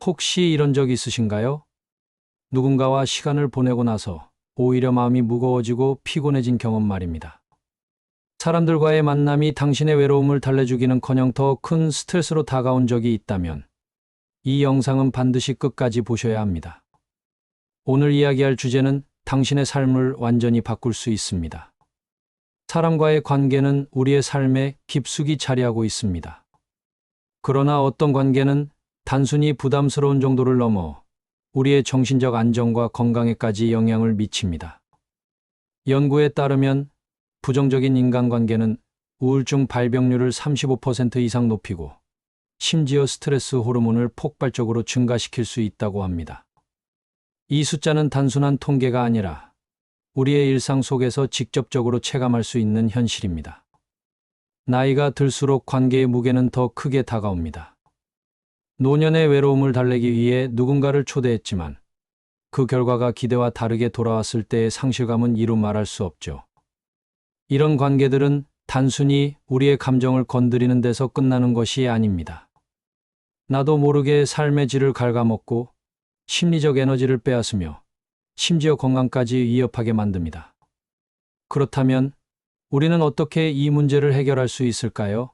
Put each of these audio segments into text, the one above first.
혹시 이런 적 있으신가요? 누군가와 시간을 보내고 나서 오히려 마음이 무거워지고 피곤해진 경험 말입니다. 사람들과의 만남이 당신의 외로움을 달래주기는커녕 더 큰 스트레스로 다가온 적이 있다면 이 영상은 반드시 끝까지 보셔야 합니다. 오늘 이야기할 주제는 당신의 삶을 완전히 바꿀 수 있습니다. 사람과의 관계는 우리의 삶에 깊숙이 자리하고 있습니다. 그러나 어떤 관계는 단순히 부담스러운 정도를 넘어 우리의 정신적 안정과 건강에까지 영향을 미칩니다. 연구에 따르면 부정적인 인간관계는 우울증 발병률을 35% 이상 높이고 심지어 스트레스 호르몬을 폭발적으로 증가시킬 수 있다고 합니다. 이 숫자는 단순한 통계가 아니라 우리의 일상 속에서 직접적으로 체감할 수 있는 현실입니다. 나이가 들수록 관계의 무게는 더 크게 다가옵니다. 노년의 외로움을 달래기 위해 누군가를 초대했지만 그 결과가 기대와 다르게 돌아왔을 때의 상실감은 이루 말할 수 없죠. 이런 관계들은 단순히 우리의 감정을 건드리는 데서 끝나는 것이 아닙니다. 나도 모르게 삶의 질을 갉아먹고 심리적 에너지를 빼앗으며 심지어 건강까지 위협하게 만듭니다. 그렇다면 우리는 어떻게 이 문제를 해결할 수 있을까요?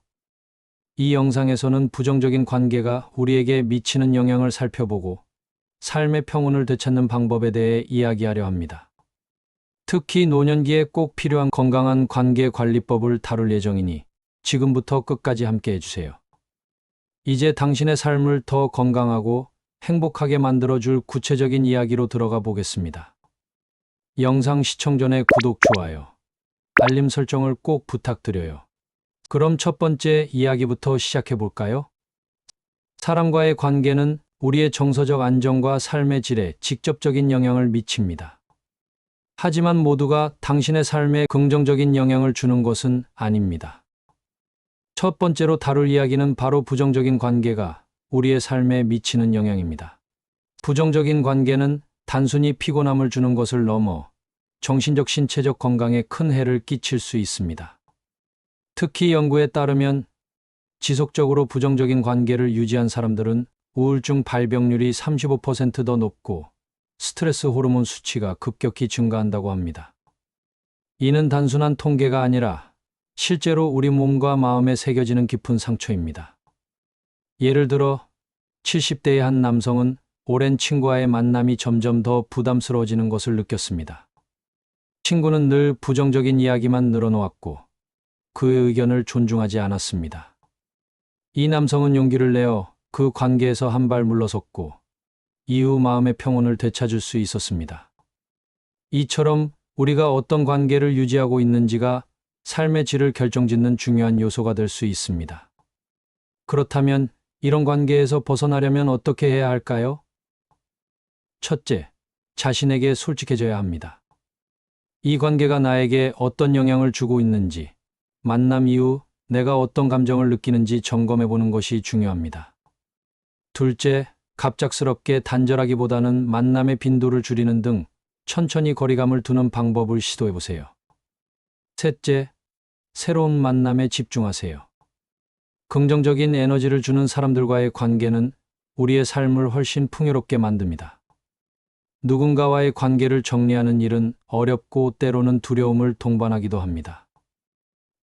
이 영상에서는 부정적인 관계가 우리에게 미치는 영향을 살펴보고 삶의 평온을 되찾는 방법에 대해 이야기하려 합니다. 특히 노년기에 꼭 필요한 건강한 관계 관리법을 다룰 예정이니 지금부터 끝까지 함께 해주세요. 이제 당신의 삶을 더 건강하고 행복하게 만들어줄 구체적인 이야기로 들어가 보겠습니다. 영상 시청 전에 구독, 좋아요, 알림 설정을 꼭 부탁드려요. 그럼 첫 번째 이야기부터 시작해 볼까요? 사람과의 관계는 우리의 정서적 안정과 삶의 질에 직접적인 영향을 미칩니다. 하지만 모두가 당신의 삶에 긍정적인 영향을 주는 것은 아닙니다. 첫 번째로 다룰 이야기는 바로 부정적인 관계가 우리의 삶에 미치는 영향입니다. 부정적인 관계는 단순히 피곤함을 주는 것을 넘어 정신적, 신체적 건강에 큰 해를 끼칠 수 있습니다. 특히 연구에 따르면 지속적으로 부정적인 관계를 유지한 사람들은 우울증 발병률이 35% 더 높고 스트레스 호르몬 수치가 급격히 증가한다고 합니다. 이는 단순한 통계가 아니라 실제로 우리 몸과 마음에 새겨지는 깊은 상처입니다. 예를 들어 70대의 한 남성은 오랜 친구와의 만남이 점점 더 부담스러워지는 것을 느꼈습니다. 친구는 늘 부정적인 이야기만 늘어놓았고 그의 의견을 존중하지 않았습니다. 이 남성은 용기를 내어 그 관계에서 한 발 물러섰고 이후 마음의 평온을 되찾을 수 있었습니다. 이처럼 우리가 어떤 관계를 유지하고 있는지가 삶의 질을 결정짓는 중요한 요소가 될 수 있습니다. 그렇다면 이런 관계에서 벗어나려면 어떻게 해야 할까요? 첫째, 자신에게 솔직해져야 합니다. 이 관계가 나에게 어떤 영향을 주고 있는지, 만남 이후 내가 어떤 감정을 느끼는지 점검해 보는 것이 중요합니다. 둘째, 갑작스럽게 단절하기보다는 만남의 빈도를 줄이는 등 천천히 거리감을 두는 방법을 시도해 보세요. 셋째, 새로운 만남에 집중하세요. 긍정적인 에너지를 주는 사람들과의 관계는 우리의 삶을 훨씬 풍요롭게 만듭니다. 누군가와의 관계를 정리하는 일은 어렵고 때로는 두려움을 동반하기도 합니다.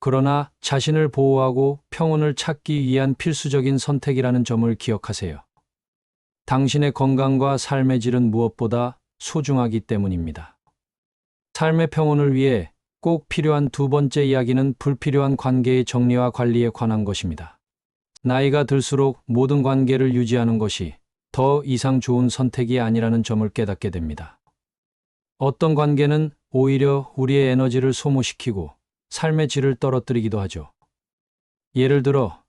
그러나 자신을 보호하고 평온을 찾기 위한 필수적인 선택이라는 점을 기억하세요. 당신의 건강과 삶의 질은 무엇보다 소중하기 때문입니다. 삶의 평온을 위해 꼭 필요한 두 번째 이야기는 불필요한 관계의 정리와 관리에 관한 것입니다. 나이가 들수록 모든 관계를 유지하는 것이 더 이상 좋은 선택이 아니라는 점을 깨닫게 됩니다. 어떤 관계는 오히려 우리의 에너지를 소모시키고 삶의 질을 떨어뜨리기도 하죠. 예를 들어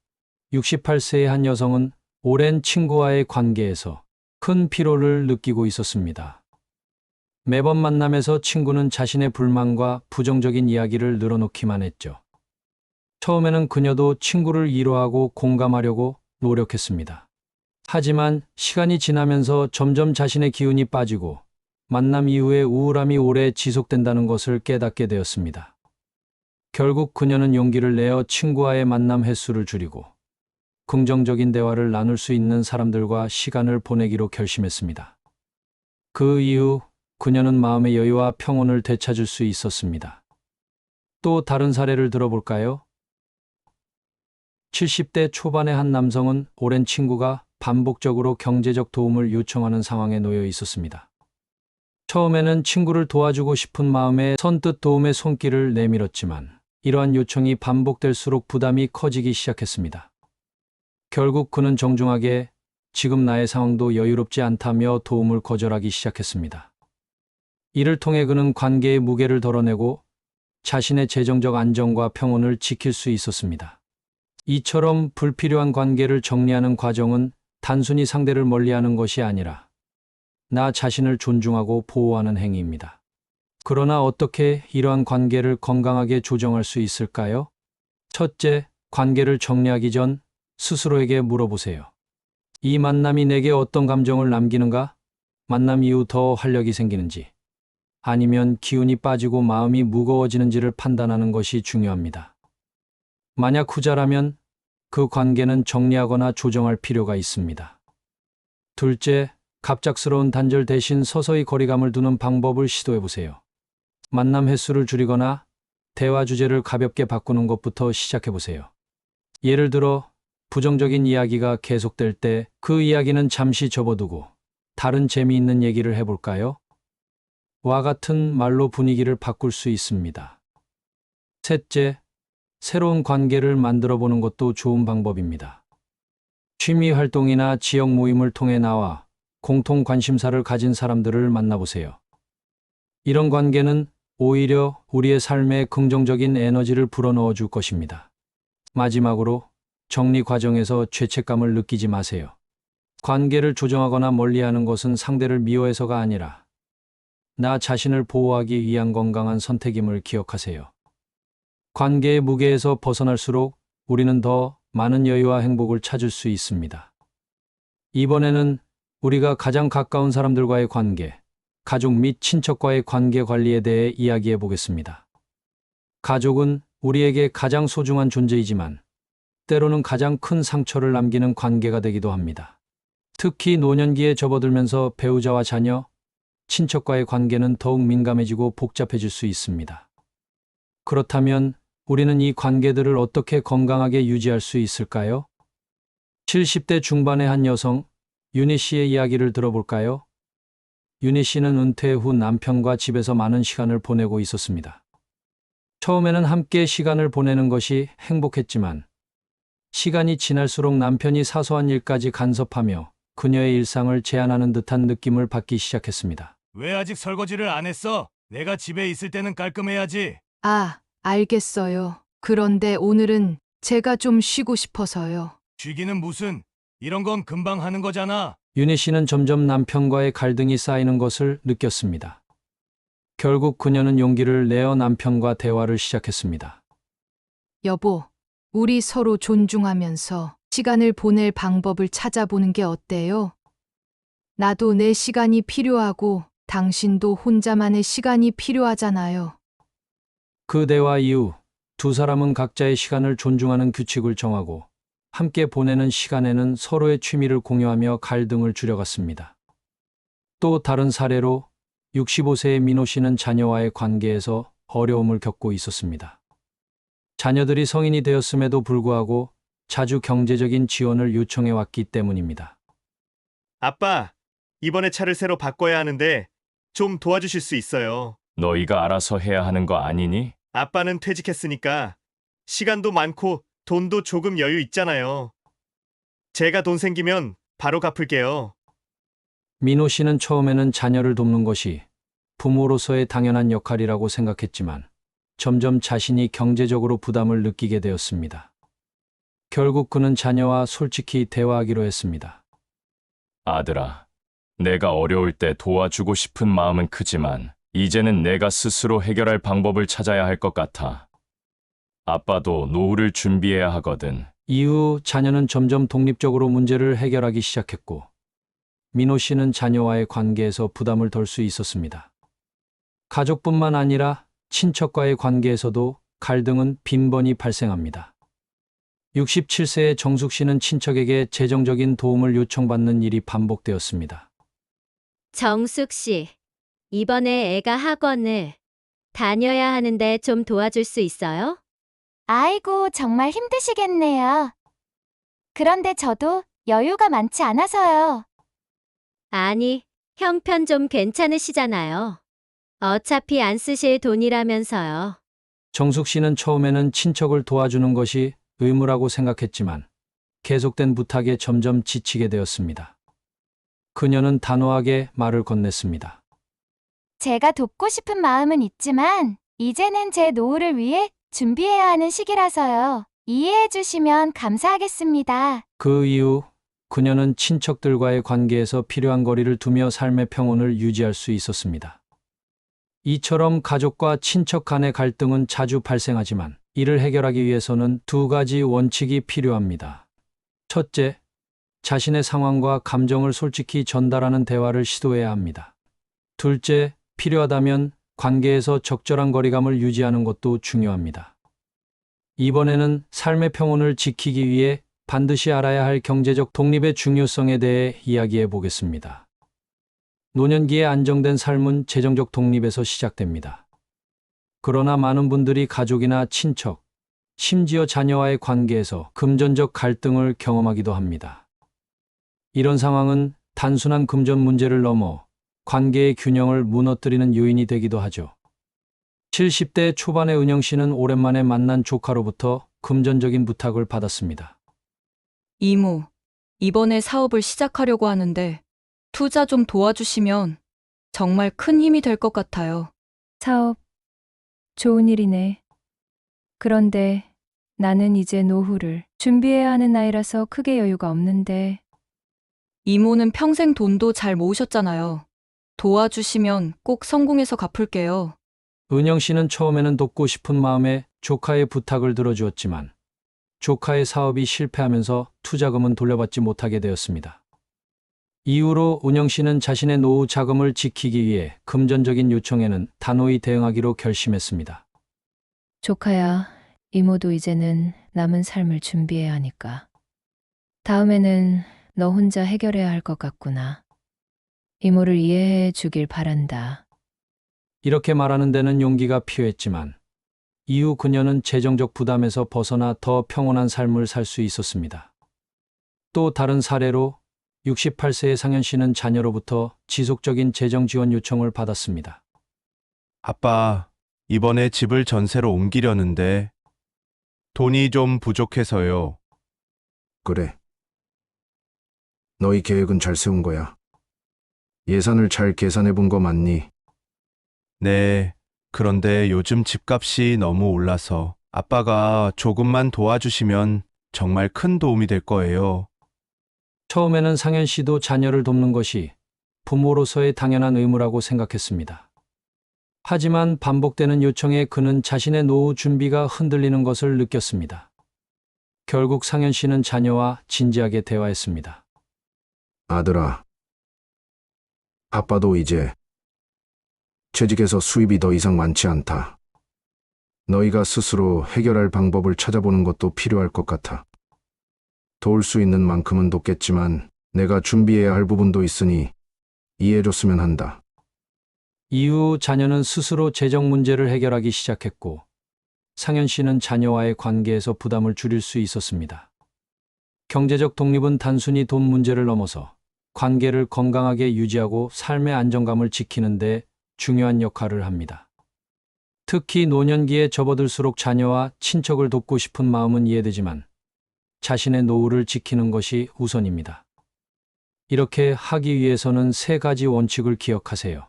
68세의 한 여성은 오랜 친구와의 관계에서 큰 피로를 느끼고 있었습니다. 매번 만남에서 친구는 자신의 불만과 부정적인 이야기를 늘어놓기만 했죠. 처음에는 그녀도 친구를 위로하고 공감하려고 노력했습니다. 하지만 시간이 지나면서 점점 자신의 기운이 빠지고 만남 이후에 우울함이 오래 지속된다는 것을 깨닫게 되었습니다. 결국 그녀는 용기를 내어 친구와의 만남 횟수를 줄이고 긍정적인 대화를 나눌 수 있는 사람들과 시간을 보내기로 결심했습니다. 그 이후 그녀는 마음의 여유와 평온을 되찾을 수 있었습니다. 또 다른 사례를 들어볼까요? 70대 초반의 한 남성은 오랜 친구가 반복적으로 경제적 도움을 요청하는 상황에 놓여 있었습니다. 처음에는 친구를 도와주고 싶은 마음에 선뜻 도움의 손길을 내밀었지만 이러한 요청이 반복될수록 부담이 커지기 시작했습니다. 결국 그는 정중하게 지금 나의 상황도 여유롭지 않다며 도움을 거절하기 시작했습니다. 이를 통해 그는 관계의 무게를 덜어내고 자신의 재정적 안정과 평온을 지킬 수 있었습니다. 이처럼 불필요한 관계를 정리하는 과정은 단순히 상대를 멀리하는 것이 아니라 나 자신을 존중하고 보호하는 행위입니다. 그러나 어떻게 이러한 관계를 건강하게 조정할 수 있을까요? 첫째, 관계를 정리하기 전 스스로에게 물어보세요. 이 만남이 내게 어떤 감정을 남기는가? 만남 이후 더 활력이 생기는지, 아니면 기운이 빠지고 마음이 무거워지는지를 판단하는 것이 중요합니다. 만약 후자라면 그 관계는 정리하거나 조정할 필요가 있습니다. 둘째, 갑작스러운 단절 대신 서서히 거리감을 두는 방법을 시도해보세요. 만남 횟수를 줄이거나 대화 주제를 가볍게 바꾸는 것부터 시작해보세요. 예를 들어, 부정적인 이야기가 계속될 때 그 이야기는 잠시 접어두고 다른 재미있는 얘기를 해볼까요? 와 같은 말로 분위기를 바꿀 수 있습니다. 셋째, 새로운 관계를 만들어 보는 것도 좋은 방법입니다. 취미 활동이나 지역 모임을 통해 나와 공통 관심사를 가진 사람들을 만나보세요. 이런 관계는 오히려 우리의 삶에 긍정적인 에너지를 불어넣어 줄 것입니다. 마지막으로 정리 과정에서 죄책감을 느끼지 마세요. 관계를 조정하거나 멀리하는 것은 상대를 미워해서가 아니라 나 자신을 보호하기 위한 건강한 선택임을 기억하세요. 관계의 무게에서 벗어날수록 우리는 더 많은 여유와 행복을 찾을 수 있습니다. 이번에는 우리가 가장 가까운 사람들과의 관계, 가족 및 친척과의 관계 관리에 대해 이야기해 보겠습니다. 가족은 우리에게 가장 소중한 존재이지만 때로는 가장 큰 상처를 남기는 관계가 되기도 합니다. 특히 노년기에 접어들면서 배우자와 자녀, 친척과의 관계는 더욱 민감해지고 복잡해질 수 있습니다. 그렇다면 우리는 이 관계들을 어떻게 건강하게 유지할 수 있을까요? 70대 중반의 한 여성, 윤희 씨의 이야기를 들어볼까요? 윤희 씨는 은퇴 후 남편과 집에서 많은 시간을 보내고 있었습니다. 처음에는 함께 시간을 보내는 것이 행복했지만 시간이 지날수록 남편이 사소한 일까지 간섭하며 그녀의 일상을 제한하는 듯한 느낌을 받기 시작했습니다. 왜 아직 설거지를 안 했어? 내가 집에 있을 때는 깔끔해야지. 아, 알겠어요. 그런데 오늘은 제가 좀 쉬고 싶어서요. 쉬기는 무슨, 이런 건 금방 하는 거잖아. 윤희 씨는 점점 남편과의 갈등이 쌓이는 것을 느꼈습니다. 결국 그녀는 용기를 내어 남편과 대화를 시작했습니다. 여보, 우리 서로 존중하면서 시간을 보낼 방법을 찾아보는 게 어때요? 나도 내 시간이 필요하고 당신도 혼자만의 시간이 필요하잖아요. 그 대화 이후 두 사람은 각자의 시간을 존중하는 규칙을 정하고 함께 보내는 시간에는 서로의 취미를 공유하며 갈등을 줄여갔습니다. 또 다른 사례로 65세의 민호 씨는 자녀와의 관계에서 어려움을 겪고 있었습니다. 자녀들이 성인이 되었음에도 불구하고 자주 경제적인 지원을 요청해 왔기 때문입니다. 아빠, 이번에 차를 새로 바꿔야 하는데 좀 도와주실 수 있어요. 너희가 알아서 해야 하는 거 아니니? 아빠는 퇴직했으니까 시간도 많고 돈도 조금 여유 있잖아요. 제가 돈 생기면 바로 갚을게요. 민호 씨는 처음에는 자녀를 돕는 것이 부모로서의 당연한 역할이라고 생각했지만 점점 자신이 경제적으로 부담을 느끼게 되었습니다. 결국 그는 자녀와 솔직히 대화하기로 했습니다. 아들아, 내가 어려울 때 도와주고 싶은 마음은 크지만 이제는 내가 스스로 해결할 방법을 찾아야 할 것 같아. 아빠도 노후를 준비해야 하거든. 이후 자녀는 점점 독립적으로 문제를 해결하기 시작했고 민호 씨는 자녀와의 관계에서 부담을 덜 수 있었습니다. 가족뿐만 아니라 친척과의 관계에서도 갈등은 빈번히 발생합니다. 67세의 정숙 씨는 친척에게 재정적인 도움을 요청받는 일이 반복되었습니다. 정숙 씨, 이번에 애가 학원을 다녀야 하는데 좀 도와줄 수 있어요? 아이고, 정말 힘드시겠네요. 그런데 저도 여유가 많지 않아서요. 아니, 형편 좀 괜찮으시잖아요. 어차피 안 쓰실 돈이라면서요. 정숙 씨는 처음에는 친척을 도와주는 것이 의무라고 생각했지만 계속된 부탁에 점점 지치게 되었습니다. 그녀는 단호하게 말을 건넸습니다. 제가 돕고 싶은 마음은 있지만 이제는 제 노후를 위해 준비해야 하는 시기라서요. 이해해 주시면 감사하겠습니다. 그 이후 그녀는 친척들과의 관계에서 필요한 거리를 두며 삶의 평온을 유지할 수 있었습니다. 이처럼 가족과 친척 간의 갈등은 자주 발생하지만 이를 해결하기 위해서는 두 가지 원칙이 필요합니다. 첫째, 자신의 상황과 감정을 솔직히 전달하는 대화를 시도해야 합니다. 둘째, 필요하다면 관계에서 적절한 거리감을 유지하는 것도 중요합니다. 이번에는 삶의 평온을 지키기 위해 반드시 알아야 할 경제적 독립의 중요성에 대해 이야기해 보겠습니다. 노년기에 안정된 삶은 재정적 독립에서 시작됩니다. 그러나 많은 분들이 가족이나 친척, 심지어 자녀와의 관계에서 금전적 갈등을 경험하기도 합니다. 이런 상황은 단순한 금전 문제를 넘어 관계의 균형을 무너뜨리는 요인이 되기도 하죠. 70대 초반의 은영 씨는 오랜만에 만난 조카로부터 금전적인 부탁을 받았습니다. 이모, 이번에 사업을 시작하려고 하는데 투자 좀 도와주시면 정말 큰 힘이 될 것 같아요. 사업, 좋은 일이네. 그런데 나는 이제 노후를 준비해야 하는 나이라서 크게 여유가 없는데. 이모는 평생 돈도 잘 모으셨잖아요. 도와주시면 꼭 성공해서 갚을게요. 은영 씨는 처음에는 돕고 싶은 마음에 조카의 부탁을 들어주었지만 조카의 사업이 실패하면서 투자금은 돌려받지 못하게 되었습니다. 이후로 은영 씨는 자신의 노후 자금을 지키기 위해 금전적인 요청에는 단호히 대응하기로 결심했습니다. 조카야, 이모도 이제는 남은 삶을 준비해야 하니까. 다음에는 너 혼자 해결해야 할 것 같구나. 이모를 이해해 주길 바란다. 이렇게 말하는 데는 용기가 필요했지만 이후 그녀는 재정적 부담에서 벗어나 더 평온한 삶을 살 수 있었습니다. 또 다른 사례로 68세의 상현 씨는 자녀로부터 지속적인 재정 지원 요청을 받았습니다. 아빠, 이번에 집을 전세로 옮기려는데 돈이 좀 부족해서요. 그래. 너희 계획은 잘 세운 거야. 예산을 잘 계산해 본 거 맞니? 네, 그런데 요즘 집값이 너무 올라서 아빠가 조금만 도와주시면 정말 큰 도움이 될 거예요. 처음에는 상현 씨도 자녀를 돕는 것이 부모로서의 당연한 의무라고 생각했습니다. 하지만 반복되는 요청에 그는 자신의 노후 준비가 흔들리는 것을 느꼈습니다. 결국 상현 씨는 자녀와 진지하게 대화했습니다. 아들아, 아빠도 이제 취직해서 수입이 더 이상 많지 않다. 너희가 스스로 해결할 방법을 찾아보는 것도 필요할 것 같아. 도울 수 있는 만큼은 돕겠지만 내가 준비해야 할 부분도 있으니 이해해줬으면 한다. 이후 자녀는 스스로 재정 문제를 해결하기 시작했고 상현 씨는 자녀와의 관계에서 부담을 줄일 수 있었습니다. 경제적 독립은 단순히 돈 문제를 넘어서 관계를 건강하게 유지하고 삶의 안정감을 지키는 데 중요한 역할을 합니다. 특히 노년기에 접어들수록 자녀와 친척을 돕고 싶은 마음은 이해되지만 자신의 노후를 지키는 것이 우선입니다. 이렇게 하기 위해서는 세 가지 원칙을 기억하세요.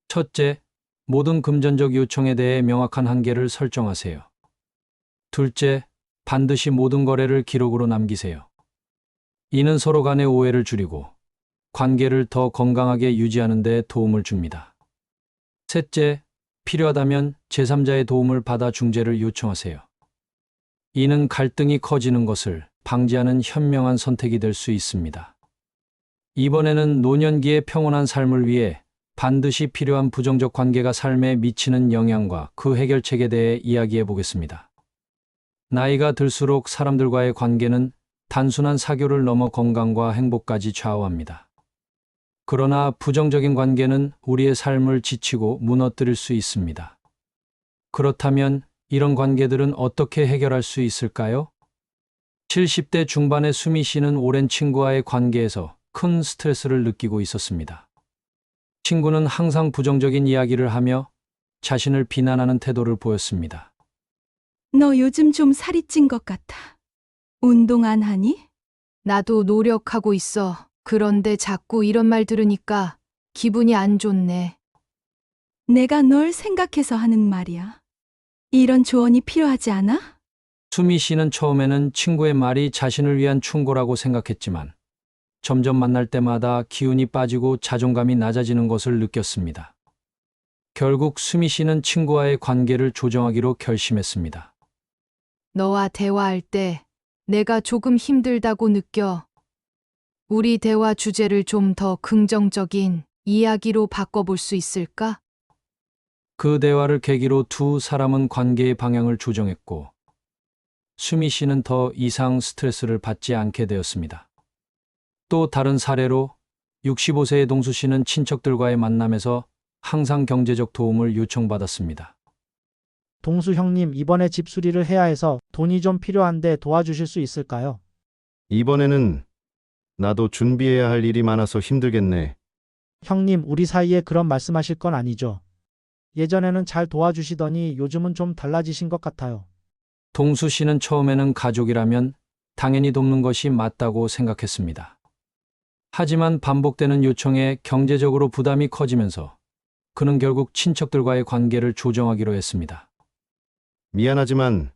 첫째, 모든 금전적 요청에 대해 명확한 한계를 설정하세요. 둘째, 반드시 모든 거래를 기록으로 남기세요. 이는 서로 간의 오해를 줄이고 관계를 더 건강하게 유지하는 데 도움을 줍니다. 셋째, 필요하다면 제3자의 도움을 받아 중재를 요청하세요. 이는 갈등이 커지는 것을 방지하는 현명한 선택이 될 수 있습니다. 이번에는 노년기의 평온한 삶을 위해 반드시 필요한 부정적 관계가 삶에 미치는 영향과 그 해결책에 대해 이야기해 보겠습니다. 나이가 들수록 사람들과의 관계는 단순한 사교를 넘어 건강과 행복까지 좌우합니다. 그러나 부정적인 관계는 우리의 삶을 지치고 무너뜨릴 수 있습니다. 그렇다면 이런 관계들은 어떻게 해결할 수 있을까요? 70대 중반의 수미 씨는 오랜 친구와의 관계에서 큰 스트레스를 느끼고 있었습니다. 친구는 항상 부정적인 이야기를 하며 자신을 비난하는 태도를 보였습니다. 너 요즘 좀 살이 찐 것 같아. 운동 안 하니? 나도 노력하고 있어. 그런데 자꾸 이런 말 들으니까 기분이 안 좋네. 내가 널 생각해서 하는 말이야. 이런 조언이 필요하지 않아? 수미 씨는 처음에는 친구의 말이 자신을 위한 충고라고 생각했지만 점점 만날 때마다 기운이 빠지고 자존감이 낮아지는 것을 느꼈습니다. 결국 수미 씨는 친구와의 관계를 조정하기로 결심했습니다. 너와 대화할 때 내가 조금 힘들다고 느껴. 우리 대화 주제를 좀 더 긍정적인 이야기로 바꿔볼 수 있을까? 그 대화를 계기로 두 사람은 관계의 방향을 조정했고 수미 씨는 더 이상 스트레스를 받지 않게 되었습니다. 또 다른 사례로 65세의 동수 씨는 친척들과의 만남에서 항상 경제적 도움을 요청받았습니다. 동수 형님, 이번에 집 수리를 해야 해서 돈이 좀 필요한데 도와주실 수 있을까요? 이번에는 나도 준비해야 할 일이 많아서 힘들겠네. 형님, 우리 사이에 그런 말씀하실 건 아니죠. 예전에는 잘 도와주시더니 요즘은 좀 달라지신 것 같아요. 동수 씨는 처음에는 가족이라면 당연히 돕는 것이 맞다고 생각했습니다. 하지만 반복되는 요청에 경제적으로 부담이 커지면서 그는 결국 친척들과의 관계를 조정하기로 했습니다. 미안하지만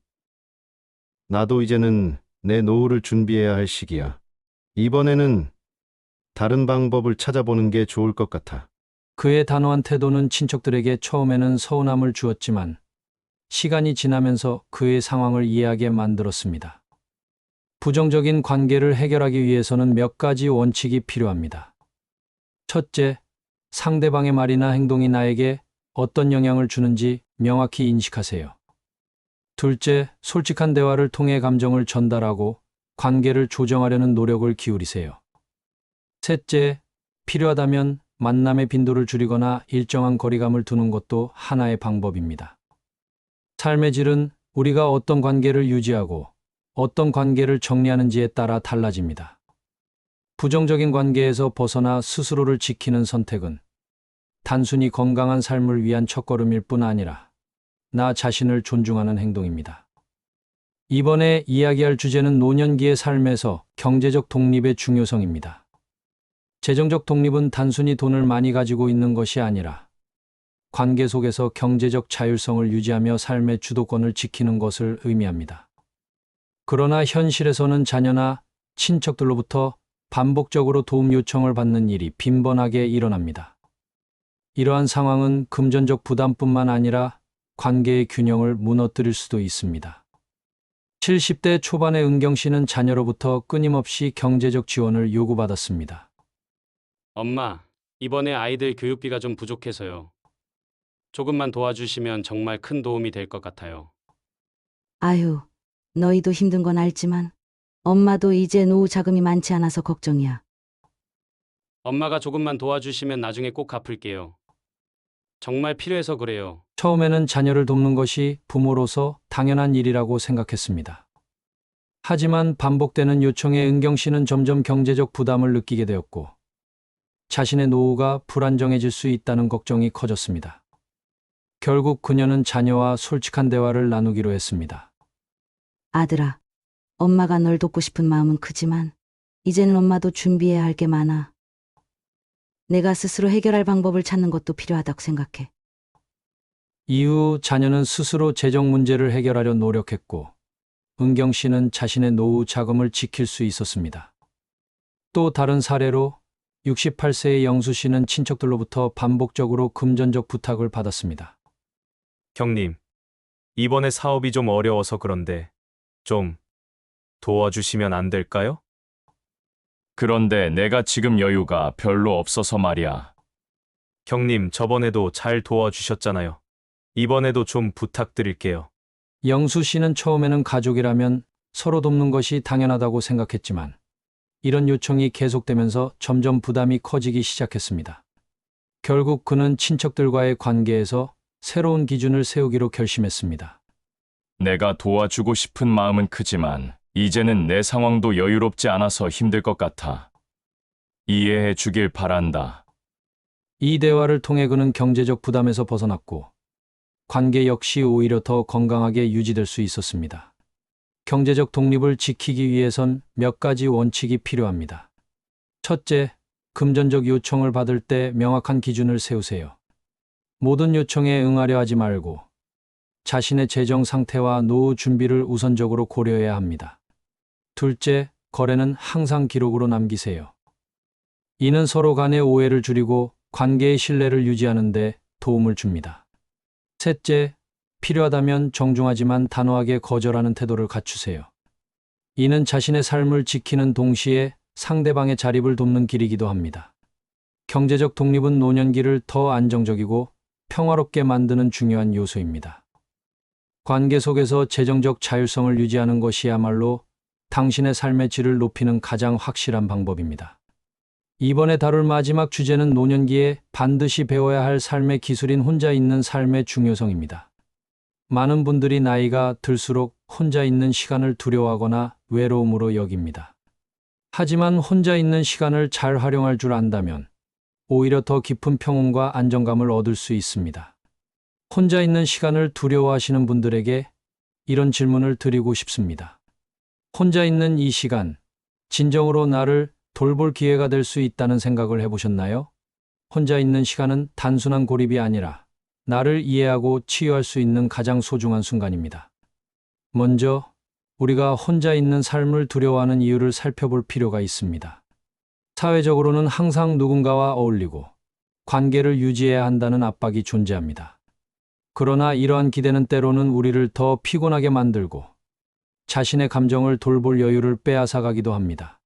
나도 이제는 내 노후를 준비해야 할 시기야. 이번에는 다른 방법을 찾아보는 게 좋을 것 같아. 그의 단호한 태도는 친척들에게 처음에는 서운함을 주었지만 시간이 지나면서 그의 상황을 이해하게 만들었습니다. 부정적인 관계를 해결하기 위해서는 몇 가지 원칙이 필요합니다. 첫째, 상대방의 말이나 행동이 나에게 어떤 영향을 주는지 명확히 인식하세요. 둘째, 솔직한 대화를 통해 감정을 전달하고 관계를 조정하려는 노력을 기울이세요. 셋째, 필요하다면 만남의 빈도를 줄이거나 일정한 거리감을 두는 것도 하나의 방법입니다. 삶의 질은 우리가 어떤 관계를 유지하고 어떤 관계를 정리하는지에 따라 달라집니다. 부정적인 관계에서 벗어나 스스로를 지키는 선택은 단순히 건강한 삶을 위한 첫걸음일 뿐 아니라 나 자신을 존중하는 행동입니다. 이번에 이야기할 주제는 노년기의 삶에서 경제적 독립의 중요성입니다. 재정적 독립은 단순히 돈을 많이 가지고 있는 것이 아니라 관계 속에서 경제적 자율성을 유지하며 삶의 주도권을 지키는 것을 의미합니다. 그러나 현실에서는 자녀나 친척들로부터 반복적으로 도움 요청을 받는 일이 빈번하게 일어납니다. 이러한 상황은 금전적 부담뿐만 아니라 관계의 균형을 무너뜨릴 수도 있습니다. 70대 초반의 은경 씨는 자녀로부터 끊임없이 경제적 지원을 요구받았습니다. 엄마, 이번에 아이들 교육비가 좀 부족해서요. 조금만 도와주시면 정말 큰 도움이 될 것 같아요. 아유, 너희도 힘든 건 알지만 엄마도 이제 노후 자금이 많지 않아서 걱정이야. 엄마가 조금만 도와주시면 나중에 꼭 갚을게요. 정말 필요해서 그래요. 처음에는 자녀를 돕는 것이 부모로서 당연한 일이라고 생각했습니다. 하지만 반복되는 요청에 은경 씨는 점점 경제적 부담을 느끼게 되었고 자신의 노후가 불안정해질 수 있다는 걱정이 커졌습니다. 결국 그녀는 자녀와 솔직한 대화를 나누기로 했습니다. 아들아, 엄마가 널 돕고 싶은 마음은 크지만 이제는 엄마도 준비해야 할 게 많아. 내가 스스로 해결할 방법을 찾는 것도 필요하다고 생각해. 이후 자녀는 스스로 재정 문제를 해결하려 노력했고 은경 씨는 자신의 노후 자금을 지킬 수 있었습니다. 또 다른 사례로 68세의 영수 씨는 친척들로부터 반복적으로 금전적 부탁을 받았습니다. 형님, 이번에 사업이 좀 어려워서 그런데 좀 도와주시면 안 될까요? 그런데 내가 지금 여유가 별로 없어서 말이야. 형님, 저번에도 잘 도와주셨잖아요. 이번에도 좀 부탁드릴게요. 영수 씨는 처음에는 가족이라면 서로 돕는 것이 당연하다고 생각했지만 이런 요청이 계속되면서 점점 부담이 커지기 시작했습니다. 결국 그는 친척들과의 관계에서 새로운 기준을 세우기로 결심했습니다. 내가 도와주고 싶은 마음은 크지만 이제는 내 상황도 여유롭지 않아서 힘들 것 같아. 이해해 주길 바란다. 이 대화를 통해 그는 경제적 부담에서 벗어났고 관계 역시 오히려 더 건강하게 유지될 수 있었습니다. 경제적 독립을 지키기 위해선 몇 가지 원칙이 필요합니다. 첫째, 금전적 요청을 받을 때 명확한 기준을 세우세요. 모든 요청에 응하려 하지 말고 자신의 재정 상태와 노후 준비를 우선적으로 고려해야 합니다. 둘째, 거래는 항상 기록으로 남기세요. 이는 서로 간의 오해를 줄이고 관계의 신뢰를 유지하는 데 도움을 줍니다. 셋째, 필요하다면 정중하지만 단호하게 거절하는 태도를 갖추세요. 이는 자신의 삶을 지키는 동시에 상대방의 자립을 돕는 길이기도 합니다. 경제적 독립은 노년기를 더 안정적이고 평화롭게 만드는 중요한 요소입니다. 관계 속에서 재정적 자율성을 유지하는 것이야말로 당신의 삶의 질을 높이는 가장 확실한 방법입니다. 이번에 다룰 마지막 주제는 노년기에 반드시 배워야 할 삶의 기술인 혼자 있는 삶의 중요성입니다. 많은 분들이 나이가 들수록 혼자 있는 시간을 두려워하거나 외로움으로 여깁니다. 하지만 혼자 있는 시간을 잘 활용할 줄 안다면 오히려 더 깊은 평온과 안정감을 얻을 수 있습니다. 혼자 있는 시간을 두려워하시는 분들에게 이런 질문을 드리고 싶습니다. 혼자 있는 이 시간, 진정으로 나를 돌볼 기회가 될 수 있다는 생각을 해보셨나요? 혼자 있는 시간은 단순한 고립이 아니라 나를 이해하고 치유할 수 있는 가장 소중한 순간입니다. 먼저 우리가 혼자 있는 삶을 두려워하는 이유를 살펴볼 필요가 있습니다. 사회적으로는 항상 누군가와 어울리고 관계를 유지해야 한다는 압박이 존재합니다. 그러나 이러한 기대는 때로는 우리를 더 피곤하게 만들고 자신의 감정을 돌볼 여유를 빼앗아가기도 합니다.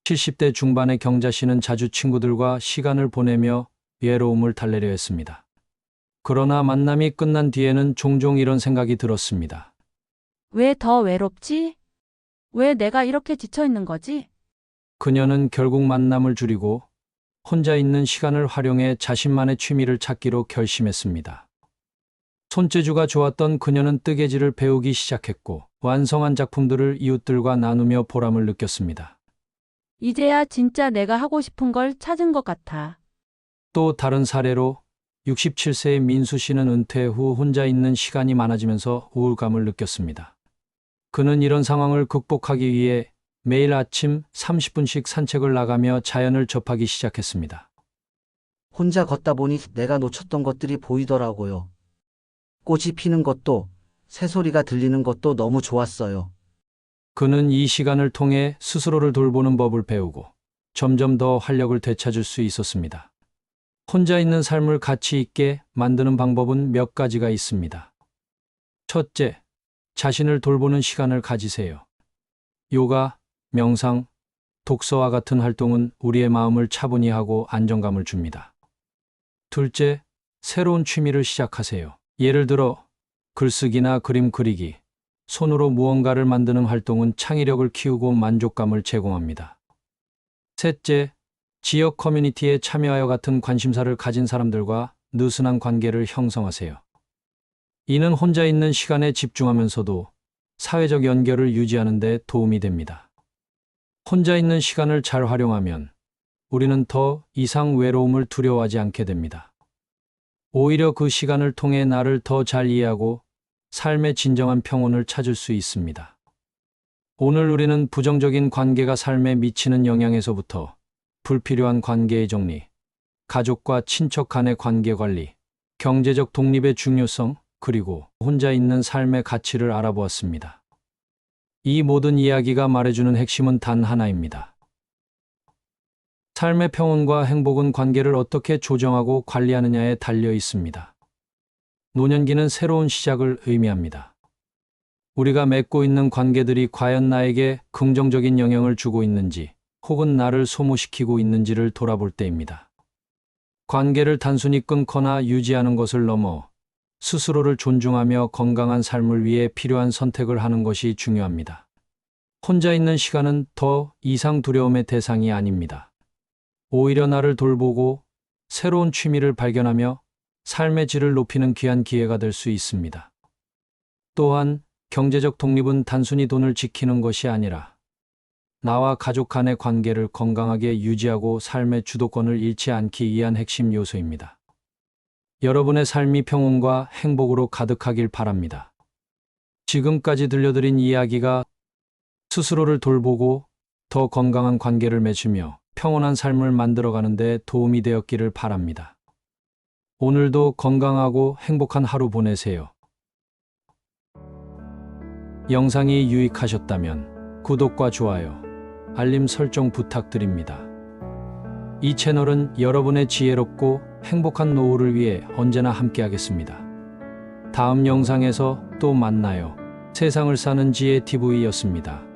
70대 중반의 경자 씨는 자주 친구들과 시간을 보내며 외로움을 달래려 했습니다. 그러나 만남이 끝난 뒤에는 종종 이런 생각이 들었습니다. 왜 더 외롭지? 왜 내가 이렇게 지쳐 있는 거지? 그녀는 결국 만남을 줄이고 혼자 있는 시간을 활용해 자신만의 취미를 찾기로 결심했습니다. 손재주가 좋았던 그녀는 뜨개질을 배우기 시작했고 완성한 작품들을 이웃들과 나누며 보람을 느꼈습니다. 이제야 진짜 내가 하고 싶은 걸 찾은 것 같아. 또 다른 사례로 67세의 민수 씨는 은퇴 후 혼자 있는 시간이 많아지면서 우울감을 느꼈습니다. 그는 이런 상황을 극복하기 위해 매일 아침 30분씩 산책을 나가며 자연을 접하기 시작했습니다. 혼자 걷다 보니 내가 놓쳤던 것들이 보이더라고요. 꽃이 피는 것도, 새소리가 들리는 것도 너무 좋았어요. 그는 이 시간을 통해 스스로를 돌보는 법을 배우고 점점 더 활력을 되찾을 수 있었습니다. 혼자 있는 삶을 가치 있게 만드는 방법은 몇 가지가 있습니다. 첫째, 자신을 돌보는 시간을 가지세요. 요가, 명상, 독서와 같은 활동은 우리의 마음을 차분히 하고 안정감을 줍니다. 둘째, 새로운 취미를 시작하세요. 예를 들어 글쓰기나 그림 그리기, 손으로 무언가를 만드는 활동은 창의력을 키우고 만족감을 제공합니다. 셋째, 지역 커뮤니티에 참여하여 같은 관심사를 가진 사람들과 느슨한 관계를 형성하세요. 이는 혼자 있는 시간에 집중하면서도 사회적 연결을 유지하는 데 도움이 됩니다. 혼자 있는 시간을 잘 활용하면 우리는 더 이상 외로움을 두려워하지 않게 됩니다. 오히려 그 시간을 통해 나를 더 잘 이해하고 삶의 진정한 평온을 찾을 수 있습니다. 오늘 우리는 부정적인 관계가 삶에 미치는 영향에서부터 불필요한 관계의 정리, 가족과 친척 간의 관계 관리, 경제적 독립의 중요성, 그리고 혼자 있는 삶의 가치를 알아보았습니다. 이 모든 이야기가 말해주는 핵심은 단 하나입니다. 삶의 평온과 행복은 관계를 어떻게 조정하고 관리하느냐에 달려 있습니다. 노년기는 새로운 시작을 의미합니다. 우리가 맺고 있는 관계들이 과연 나에게 긍정적인 영향을 주고 있는지, 혹은 나를 소모시키고 있는지를 돌아볼 때입니다. 관계를 단순히 끊거나 유지하는 것을 넘어 스스로를 존중하며 건강한 삶을 위해 필요한 선택을 하는 것이 중요합니다. 혼자 있는 시간은 더 이상 두려움의 대상이 아닙니다. 오히려 나를 돌보고 새로운 취미를 발견하며 삶의 질을 높이는 귀한 기회가 될 수 있습니다. 또한 경제적 독립은 단순히 돈을 지키는 것이 아니라 나와 가족 간의 관계를 건강하게 유지하고 삶의 주도권을 잃지 않기 위한 핵심 요소입니다. 여러분의 삶이 평온과 행복으로 가득하길 바랍니다. 지금까지 들려드린 이야기가 스스로를 돌보고 더 건강한 관계를 맺으며 평온한 삶을 만들어가는 데 도움이 되었기를 바랍니다. 오늘도 건강하고 행복한 하루 보내세요. 영상이 유익하셨다면 구독과 좋아요, 알림 설정 부탁드립니다. 이 채널은 여러분의 지혜롭고 행복한 노후를 위해 언제나 함께하겠습니다. 다음 영상에서 또 만나요. 세상을 사는 지혜 TV였습니다.